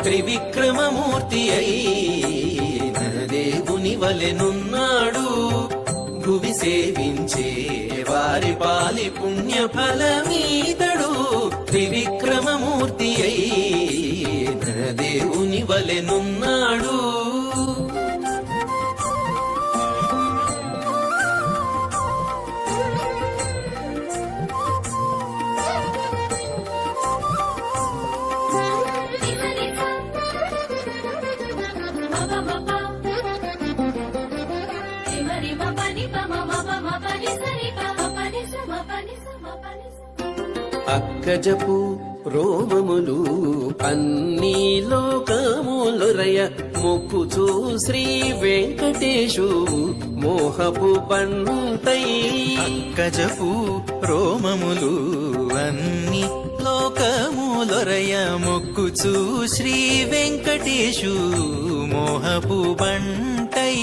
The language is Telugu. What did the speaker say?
త్రివిక్రమమూర్తి అయిన దేవుని వలెనున్నాడు. భువి సేవించే వారి పాలి పుణ్య ఫలమీతడు. త్రివిక్రమమూర్తి అయిన దేవుని వలెనున్నాడు. అక్కజపు రోమములు అన్ని లోకములొరయ మొక్కుచూ శ్రీ వెంకటేశు మోహపు పంటై. అక్కజపు రోమములు అన్ని లోకములొరయ మొక్కుచూ శ్రీ వెంకటేశు మోహపు పంటై.